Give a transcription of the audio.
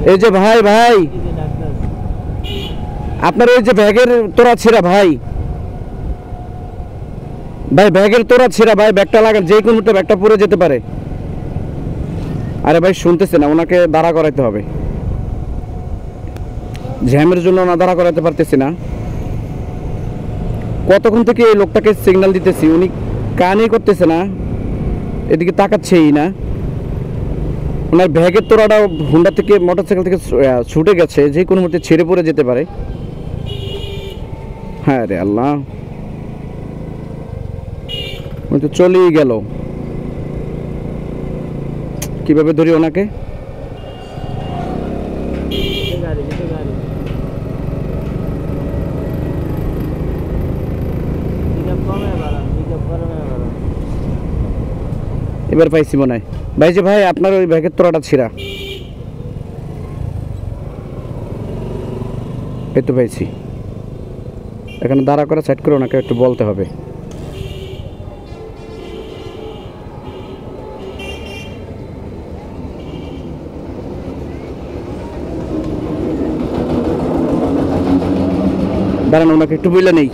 এই যে ভাই ভাই আপনার এই যে ব্যাগের তোরা ছেঁড়া ভাই ভাই ব্যাগের তোরা ছেঁড়া ভাই ব্যাগটা লাগান যে কোনো মুহূর্তে ব্যাগটা পড়ে যেতে পারে আরে ভাই শুনতেছে না ওনাকে দাঁড়া করাইতে হবে জ্যামের জন্য না দাঁড়া করাতে পারতেছি না কতক্ষণ থেকে এই লোকটাকে সিগন্যাল দিতেছি উনি কানই করতেছে না এদিকে তাকাচ্ছেই না ওনার ব্যাগের তোরাটা হুন্ডা থেকে মোটরসাইকেল থেকে ছুটে গেছে যে কোনো মুহূর্তে ছেড়ে পড়ে যেতে পারে হ্যাঁ রে আল্লাহ উনি তো চলেই গেল কিভাবে ধরি ওনাকে এবার পাইছি মনে হয় ভাই যে ভাই আপনার ওই ব্যাগের তোরাটা ছিঁড়া এই তো পাইছি এখানে দাঁড়া করে সাইড করে ওনাকে একটু বলতে হবে দাঁড়ান ওনাকে একটু বললে নেই